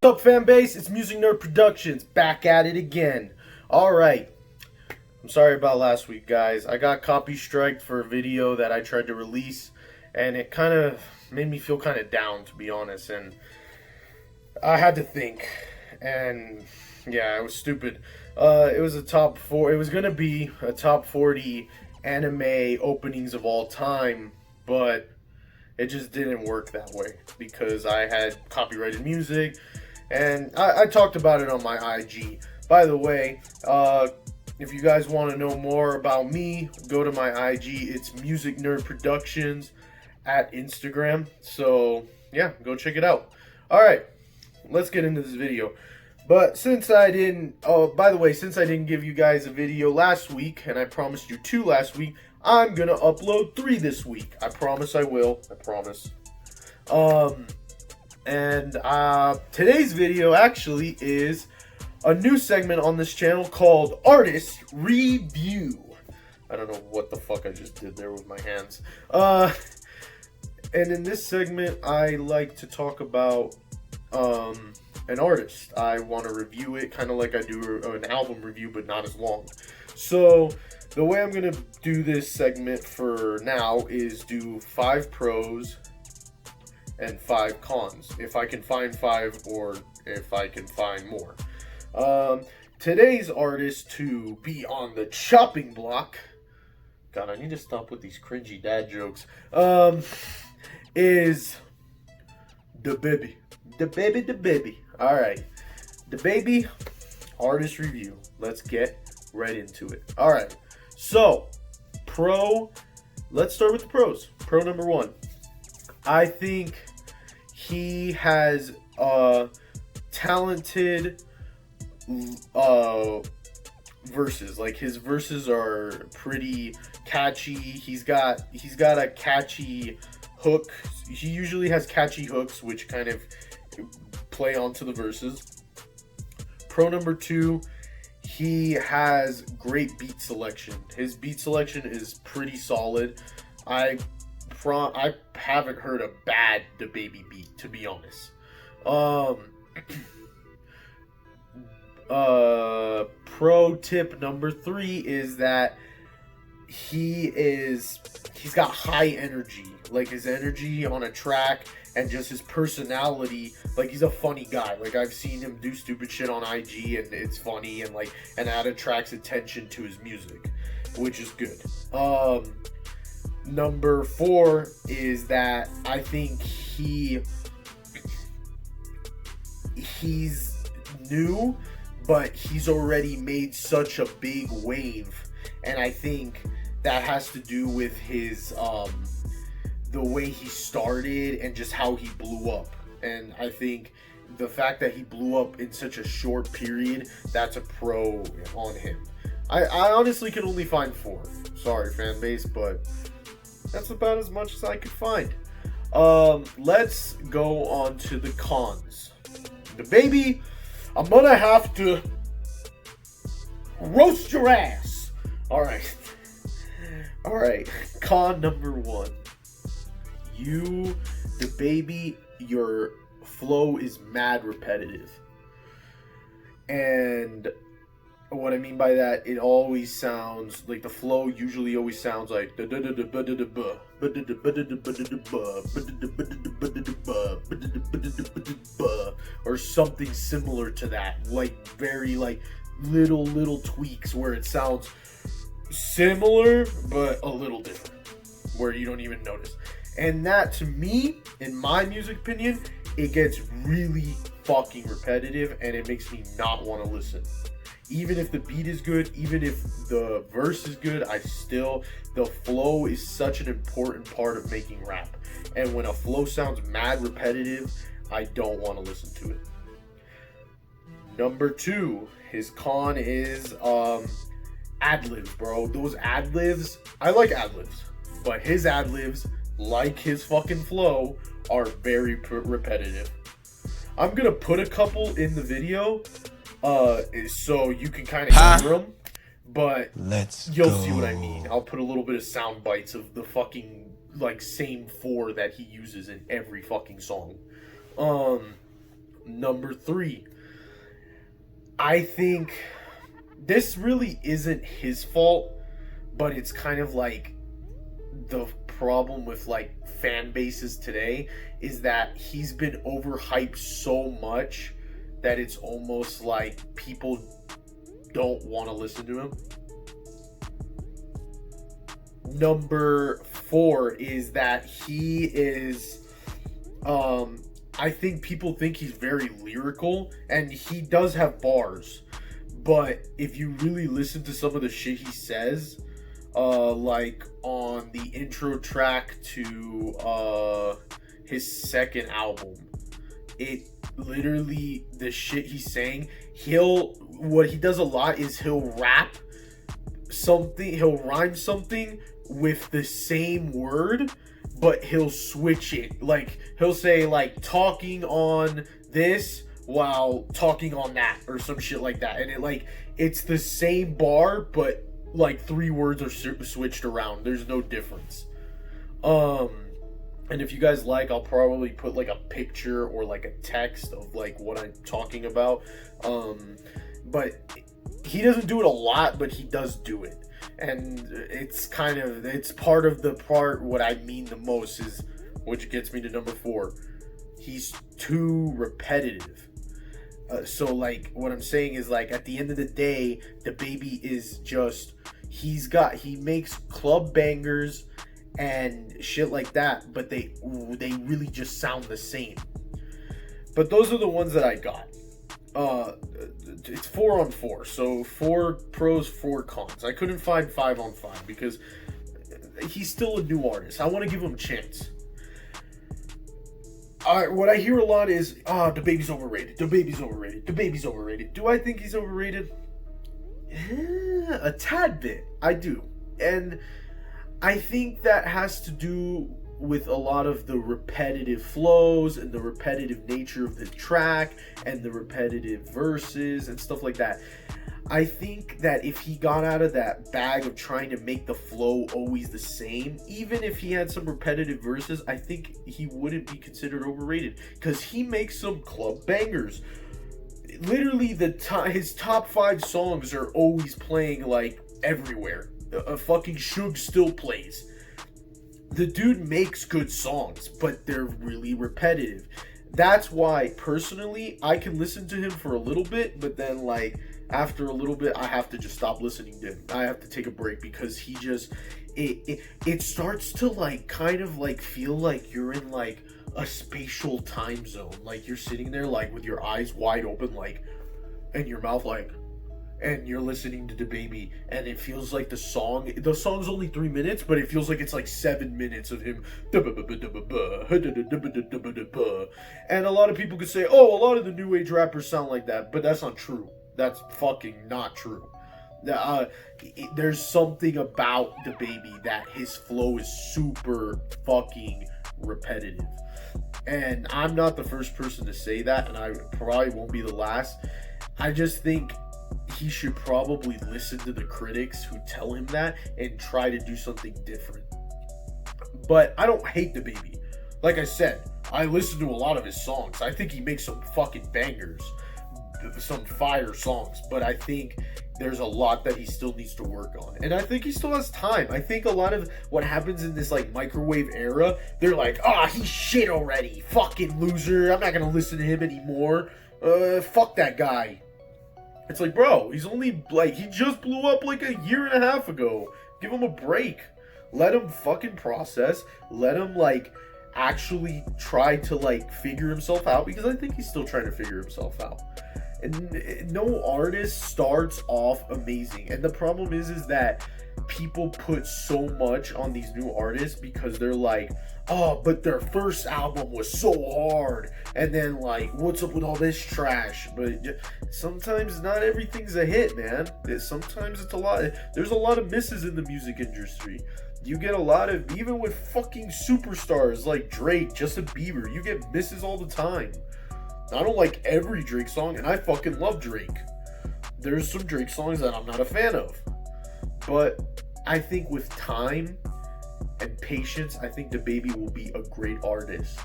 up, fan base? It's Music Nerd Productions, back at it again. Alright, I'm sorry about last week, guys. I got copy striked for a video that I tried to release, and it kind of made me feel kind of down, to be honest, and I had to think, and yeah, it was stupid. It was it was gonna be a top 40 anime openings of all time, but it just didn't work that way because I had copyrighted music, and I talked about it on my IG. By the way, if you guys want to know more about me, go to my IG. It's Music Nerd Productions at Instagram. So yeah, go check it out. All right, let's get into this video. But since I didn't, since I didn't give you guys a video last week, and I promised you 2 last week, I'm gonna upload 3 this week. I promise I will. I promise. Today's video actually is a new segment on this channel called Artist Review. I don't know what the fuck I just did there with my hands. And in this segment, I like to talk about an artist. I want to review it kind of like I do an album review, but not as long. So the way I'm going to do this segment for now is do 5 pros and 5 cons, if I can find 5 or if I can find more. Today's artist to be on the chopping block, God, I need to stop with these cringy dad jokes, is Dababy. Dababy. Alright, Dababy, artist review. Let's get right into it. Alright, so, let's start with the pros. Pro number 1. I think he has talented verses. Like, his verses are pretty catchy. He's got a catchy hook. He usually has catchy hooks which kind of play onto the verses. Pro number 2, he has great beat selection. His beat selection is pretty solid. I haven't heard a bad Dababy beat, to be honest. Pro tip number 3 is that he's got high energy. Like, his energy on a track and just his personality, like, he's a funny guy. Like, I've seen him do stupid shit on IG and it's funny, and that attracts attention to his music, which is good. Number 4 is that I think he's new, but he's already made such a big wave, and I think that has to do with his the way he started and just how he blew up. And I think the fact that he blew up in such a short period, that's a pro on him. I honestly can only find 4. Sorry, fan base, but that's about as much as I could find. Let's go on to the cons. Dababy, I'm gonna have to roast your ass. Alright, con number 1. Dababy, your flow is mad repetitive. And what I mean by that, it always sounds like the flow usually always sounds like or something similar to that, like very like little tweaks where it sounds similar but a little different, where you don't even notice. And that, to me, in my music opinion, it gets really fucking repetitive and it makes me not want to listen. Even if the beat is good, even if the verse is good, the flow is such an important part of making rap. And when a flow sounds mad repetitive, I don't want to listen to it. Number 2, his con is ad-libs, bro. Those ad-libs, I like ad-libs, but his ad-libs, like his fucking flow, are very repetitive. I'm gonna put a couple in the video so you can kind of hear them, but you'll see what I mean. I'll put a little bit of sound bites of the fucking like same 4 that he uses in every fucking song. Number 3, I think this really isn't his fault, but it's kind of like the problem with like fan bases today is that he's been overhyped so much that it's almost like people don't want to listen to him. Number 4 is that he is I think people think he's very lyrical, and he does have bars, but if you really listen to some of the shit he says, like on the intro track to his second album, it literally, the shit he's saying, what he does a lot is he'll rap something, he'll rhyme something with the same word, but he'll switch it. Like, he'll say, like, talking on this while talking on that, or some shit like that. And it's the same bar, but, like, 3 words are switched around. There's no difference. And if you guys like, I'll probably put, like, a picture or, like, a text of, like, what I'm talking about. But he doesn't do it a lot, but he does do it. And it's part of the part what I mean the most is, which gets me to number 4. He's too repetitive. So like what I'm saying is, like, at the end of the day, Dababy is just, he makes club bangers and shit like that, but they really just sound the same. But those are the ones that I got. It's 4 on 4, so 4 pros, 4 cons. I couldn't find 5 on 5 because he's still a new artist. I want to give him a chance. What I hear a lot is, Dababy's overrated. Dababy's overrated. Dababy's overrated. Do I think he's overrated? A tad bit. I do. And I think that has to do with a lot of the repetitive flows and the repetitive nature of the track and the repetitive verses and stuff like that. I think that if he got out of that bag of trying to make the flow always the same, even if he had some repetitive verses, I think he wouldn't be considered overrated, because he makes some club bangers. Literally, his top 5 songs are always playing, like, everywhere. Fucking Suge still plays. The dude makes good songs, but they're really repetitive. That's why, personally, I can listen to him for a little bit, but then, like, after a little bit, I have to just stop listening to him. I have to take a break, because he just, it starts to, like, kind of, like, feel like you're in, like, a spatial time zone. Like, you're sitting there, like, with your eyes wide open, like, and your mouth, like, and you're listening to Dababy, and it feels like the song's only 3 minutes, but it feels like it's like 7 minutes of him. And a lot of people could say, oh, a lot of the new age rappers sound like that, but that's not true. That's fucking not true. There's something about Dababy that his flow is super fucking repetitive. And I'm not the first person to say that, and I probably won't be the last. I just think he should probably listen to the critics who tell him that and try to do something different. But I don't hate Dababy. Like I said, I listen to a lot of his songs. I think he makes some fucking bangers, some fire songs, but I think there's a lot that he still needs to work on. And I think he still has time. I think a lot of what happens in this, like, microwave era, they're like, he's shit already. Fucking loser. I'm not gonna listen to him anymore. Fuck that guy. It's like, bro, he's only, like, he just blew up like a year and a half ago. Give him a break. Let him fucking process. Let him, like, actually try to, like, figure himself out, because I think he's still trying to figure himself out. And no artist starts off amazing. And the problem is that people put so much on these new artists because they're like, oh, but their first album was so hard, and then, like, what's up with all this trash? But sometimes not everything's a hit, man. Sometimes it's a lot. There's a lot of misses in the music industry. You get a lot of, even with fucking superstars like Drake, Justin Bieber, you get misses all the time. I don't like every Drake song, and I fucking love Drake. There's some Drake songs that I'm not a fan of. But I think with time and patience, I think Dababy will be a great artist.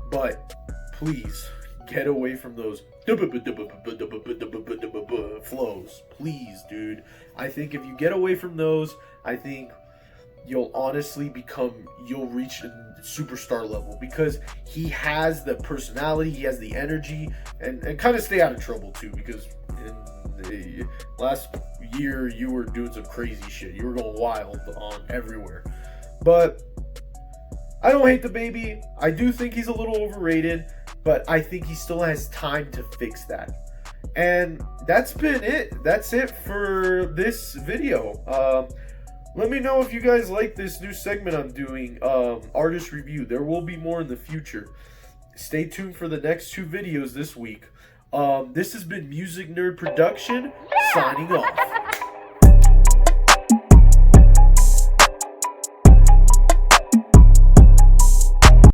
But please, get away from those flows. Please, dude. I think if you get away from those, I think you'll honestly you'll reach a superstar level, because he has the personality, he has the energy, and kind of stay out of trouble too, because in the last year you were doing some crazy shit. You were going wild on everywhere. But I don't hate Dababy. I do think he's a little overrated, but I think he still has time to fix that. And that's been it. That's it for this video. Let me know if you guys like this new segment I'm doing, artist review. There will be more in the future. Stay tuned for the next 2 videos this week. This has been Music Nerd Production, signing off.